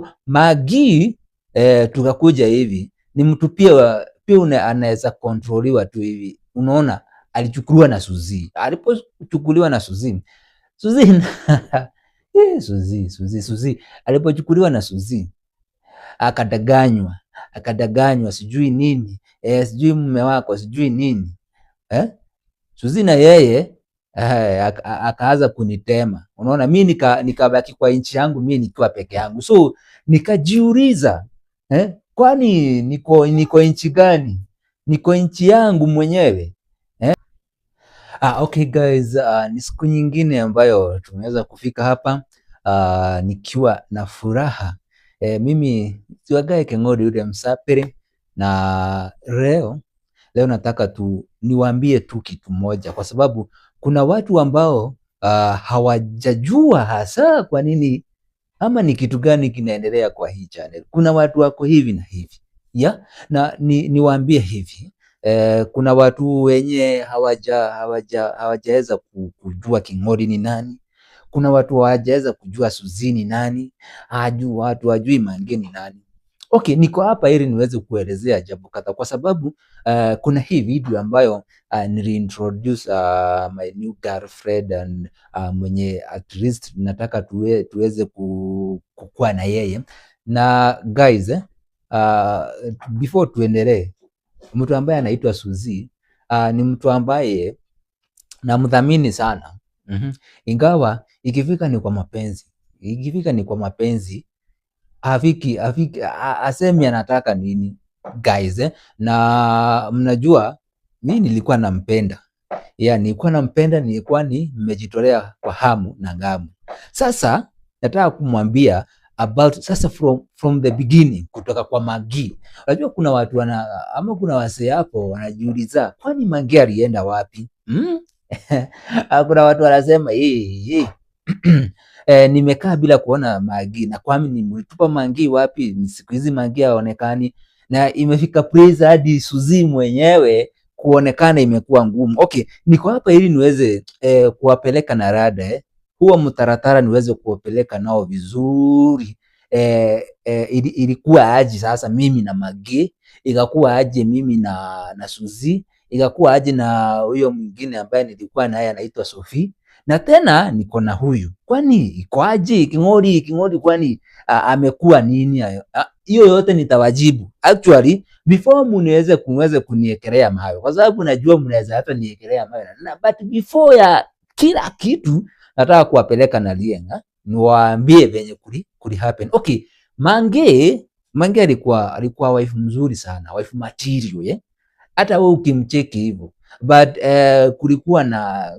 So Magi tukakuja hivi, ni mtu pia anaweza kontroliwa tu hivi. Unaona, alichukuliwa na Suzi. Alipochukuliwa na Suzi Suzi alipochukuliwa na Suzi akadanganywa sijui nini, sijui mume wako sijui nini, Suzi na yeye akaanza kunitema. Unaona, mi nikabaki kwa nchi yangu, mi nikiwa peke yangu. So nikajiuliza, kwani niko nchi gani? Niko nchi yangu mwenyewe. Okay guys, ni siku nyingine ambayo tumeweza kufika hapa nikiwa na furaha. Mimi Siwagae Keng'ori yule Msapere, na leo nataka niwaambie tu kitu moja, kwa sababu kuna watu ambao hawajajua hasa kwa nini ama ni kitu gani kinaendelea kwa hii channel. Kuna watu wako hivi na hivi na niwaambie hivi, kuna watu wenye hawajaweza kujua King'ori ni nani. Kuna watu hawajaweza kujua Suzi ni nani, watu hawajui Mange ni nani. Okay, niko hapa ili niweze kuelezea jambo kadhaa, kwa sababu kuna hii video ambayo niliintroduce my new girlfriend and mwenye at least nataka tuweze kukua na yeye. Na guys, before tuendelee, mtu ambaye anaitwa Suzi ni mtu ambaye namdhamini sana. Ingawa ikifika ni kwa mapenzi afiki asemi anataka nini guys, na mnajua mimi nilikuwa nampenda. Nilikuwa nimejitolea kwa hamu na gamu. Sasa nataka kumwambia about sasa from the beginning, kutoka kwa Magi. Unajua kuna watu kuna wasee hapo wanajiuliza kwani Magi alienda wapi? Kuna watu wanasema nimekaa bila kuona Magi, na kwani mlitupa Magi wapi? Siku hizi Magi haonekani, na imefika place hadi Suzi mwenyewe kuonekana imekuwa ngumu. Okay, niko hapa ili niweze kuwapeleka na rada huwa mtaratara, niweze kuwapeleka nao vizuri. Ilikuwa aje sasa mimi na Magi, ikakuwa aje mimi na Suzi, ikakuwa aje na huyo mwingine ambaye nilikuwa naye anaitwa Sophie, na tena niko na huyu. Kwani iko aje King'ori kwani amekuwa nini? Hiyo yote nitawajibu. Actually before muweze kuniekelea mawe, kwa sababu najua mnaweza hata niekelea mawe, but before ya kila kitu nataka kuwapeleka na Lienga, niwaambie venye kuli happen. Okay, Mange alikuwa wife mzuri sana, wife material hata wewe ukimcheki hivyo, but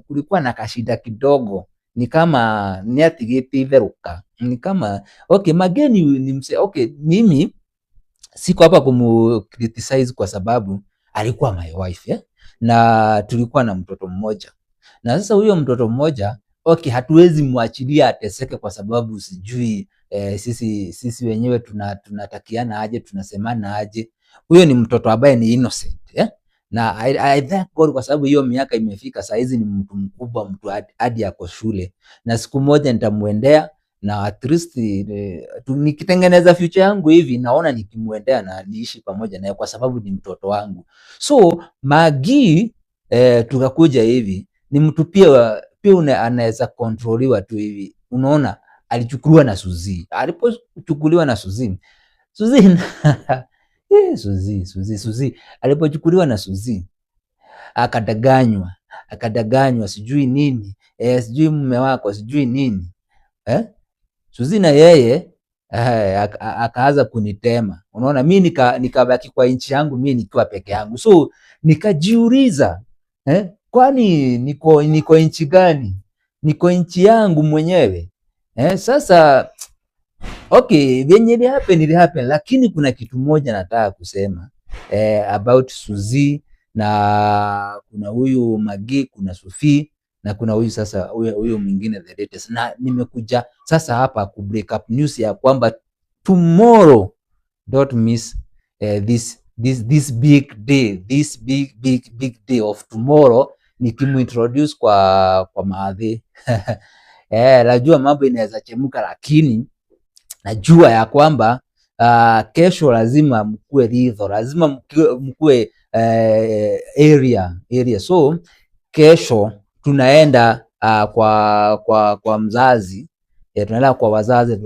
kulikuwa na kashida kidogo, ni kama niatigiti itheruka, ni kama okay Mageni ni mse. Okay, mimi siko hapa criticize kwa sababu alikuwa my wife na tulikuwa na mtoto mmoja, na sasa huyo mtoto mmoja okay, hatuwezi muachilia ateseke kwa sababu sijui sisi wenyewe tunatakiana aje, tunasemana aje. Huyo ni mtoto ambaye ni innocent na I thank God kwa sababu hiyo miaka imefika, saa hizi ni mtu mkubwa, mtu hadi yako shule, na siku moja nitamuendea, na at least nikitengeneza future yangu hivi, naona nikimuendea na niishi pamoja naye kwa sababu ni mtoto wangu. So Magi tukakuja hivi, ni mtu pia anaweza kontroliwa tu hivi. Unaona, alichukuliwa na Suzi. Alipochukuliwa na Suzi Suzi alipochukuliwa na Suzi akadanganywa sijui nini, sijui mume wako sijui nini, Suzi na yeye akaanza kunitema. Unaona, mi nikabaki kwa nchi yangu, mi nikiwa peke yangu. So nikajiuliza, kwani niko nchi gani? Niko nchi yangu mwenyewe. Sasa okay, venye ili happen, lakini kuna kitu moja nataka kusema about Suzi, na kuna huyu Magi, kuna Sophie, na kuna huyu sasa huyu mwingine the latest. Na nimekuja sasa hapa ku break up news ya kwamba tomorrow, don't miss this big day, this big day of tomorrow, nikimuintroduce kwa Maadhi. Najua mambo inaweza chemuka, lakini najua ya kwamba kesho lazima mkue Ritho, lazima mkue area. So kesho tunaenda kwa mzazi, tunaenda kwa wazazi,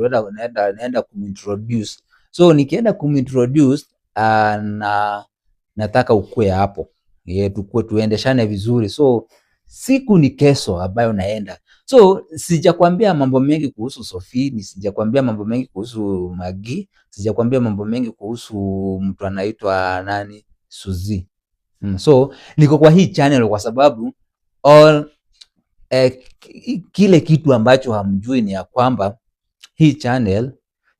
naenda kumintroduce. So nikienda kumintroduce na nataka ukue hapo, tukue tuendeshane vizuri. So siku ni kesho ambayo naenda. So sijakwambia mambo mengi kuhusu Sophie, sijakwambia mambo mengi kuhusu Magi, sijakwambia mambo mengi kuhusu mtu anaitwa nani, Suzy. So niko kwa hii channel kwa sababu kile kitu ambacho hamjui ni ya kwamba hii channel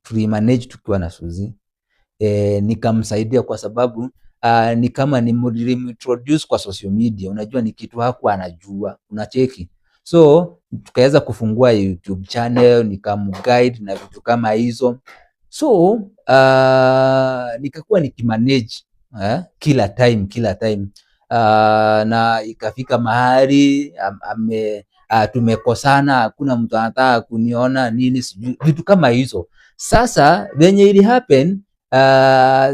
tulimanage tukiwa na Suzy. Nikamsaidia kwa sababu ni kama nilimwintroduce kwa social media. Unajua ni kitu hakuwa anajua, unacheki. So tukaweza kufungua YouTube channel, nikamguide na vitu kama hizo. So nikakuwa nikimanage kila time na ikafika mahali tumekosana, hakuna mtu anataka kuniona nini, vitu kama hizo. Sasa venye ili happen,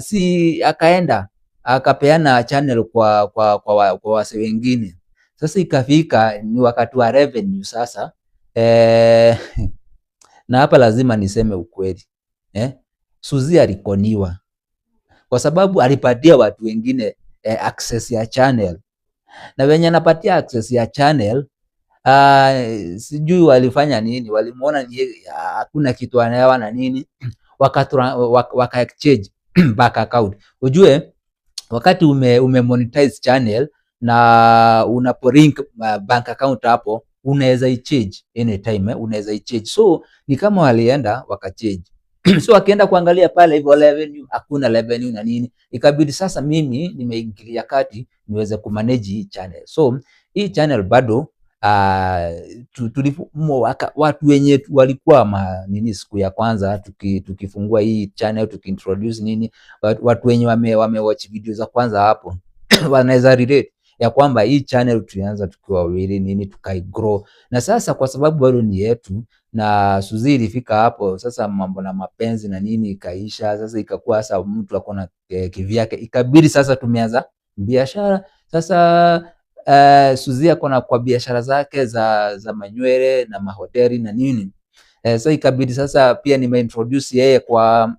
si akaenda akapeana channel kwa wase wengine. Sasa ikafika ni wakati wa revenue sasa. Na hapa lazima niseme ukweli, Suzy alikoniwa kwa sababu alipatia watu wengine access ya channel, na wenye anapatia access ya channel sijui walifanya nini, walimuona hakuna kitu anaelewa na nini, waka exchange back account. Ujue wakati umemonetize channel na unapo link bank account hapo, unaweza ichange anytime, unaweza ichange. So ni kama walienda wakachange. So akienda kuangalia pale hivyo revenue, hakuna revenue na nini, ikabidi sasa mimi nimeingilia kati niweze kumanage hii channel. So hii channel bado watu wenye walikuwa nini siku ya kwanza tukifungua hii channel, tukiintroduce nini, watu wenye wamewatch video za kwanza hapo wanaweza relate ya kwamba hii channel tulianza tukiwa wawili nini, tukaigrow. Na sasa kwa sababu bado ni yetu na Suzy ilifika hapo sasa, mambo na mapenzi na nini ikaisha. Sasa ikakuwa sasa mtu akona kivyake, ikabidi sasa tumeanza biashara. Sasa Suzy akona kwa biashara zake za manywele na mahoteli na nini. Sasa ikabidi sasa pia nimeintroduce yeye kwa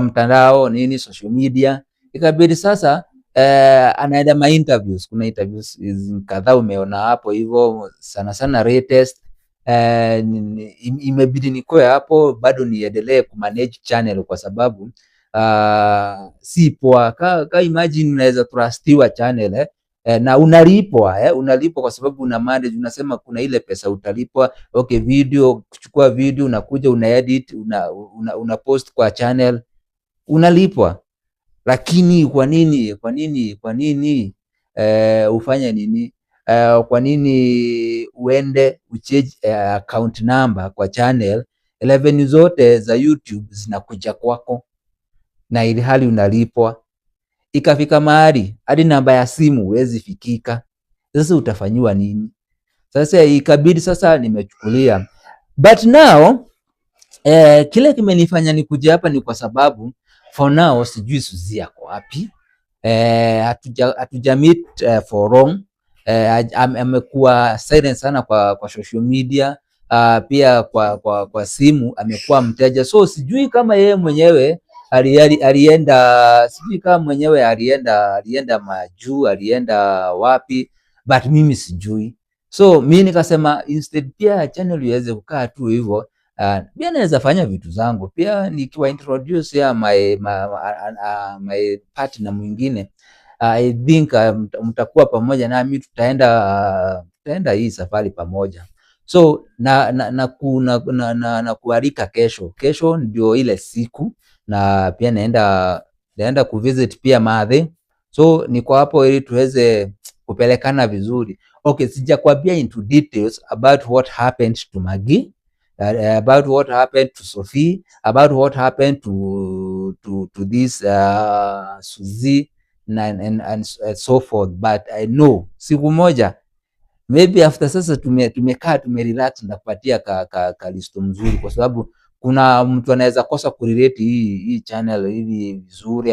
mtandao nini, social media. Ikabidi sasa anaenda ma interviews. Kuna interviews kadhaa umeona hapo hivyo, sana sana latest. Imebidi nikoe hapo bado niendelee kumanage channel kwa sababu si poa. Imagine unaweza trustiwa channel na unalipwa kwa sababu una manage, unasema kuna ile pesa utalipwa. Okay, video, kuchukua video, unakuja una edit, una post kwa channel, unalipwa. Lakini kwa nini ufanye nini? Kwa nini uende uchange account number kwa channel? Revenue zote za YouTube zinakuja kwako na ili hali unalipwa. Ikafika mahali hadi namba ya simu huwezi fikika. Sasa utafanywa nini? Sasa ikabidi sasa nimechukulia. But now kile kimenifanya nikuje hapa ni kwa sababu for now sijui Suzy yako wapi. Hatuja meet for long. Amekuwa silent sana kwa social media. Pia kwa simu amekuwa mteja. So sijui kama yeye mwenyewe alienda, sijui kama mwenyewe alienda majuu, alienda wapi, but mimi sijui. So mimi nikasema instead pia channel iweze kukaa tu hivyo, pia naweza fanya vitu zangu pia nikiwa introduce ya my partner mwingine. I think mtakuwa pamoja nami, tutaenda hii safari pamoja. So na kualika kesho ndio ile siku, na pia naenda kuvisit pia Madhe. So niko hapo ili tuweze kupelekana vizuri. Okay, sijakwambia into details about what happened to Magi, about what happened to Sophie, about what happened to this Suzy and so forth, but I know siku moja maybe after sasa tumekaa tumerelax, ndakupatia ka listo mzuri, kwa sababu kuna mtu anaweza kosa kurelate hii channel hivi vizuri,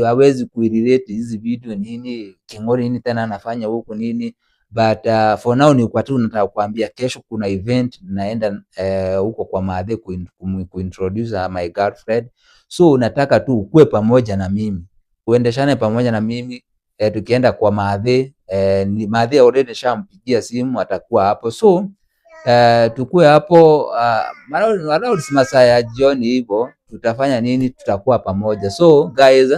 hawezi kurelate hizi video nini, King'ori nini tena anafanya huku nini. But for now ni kwa tu nataka kuambia kesho kuna event naenda huko kwa Madhe kuintroduce my girlfriend. So nataka tu ukue pamoja na mimi, uendeshane pamoja na mimi tukienda kwa Madhe. Madhe already shampigia simu, atakuwa hapo. So tukue hapo masaa ya jioni hivyo, tutafanya nini, tutakuwa pamoja. So guys,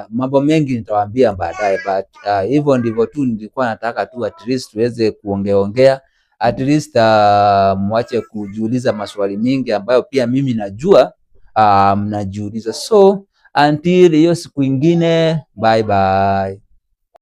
mambo mengi nitawaambia baadaye, but hivyo ndivyo tu nilikuwa nataka tu at least tuweze kuongeongea, at least mwache kujiuliza maswali mingi ambayo pia mimi najua mnajiuliza. So until hiyo siku ingine, bye bye.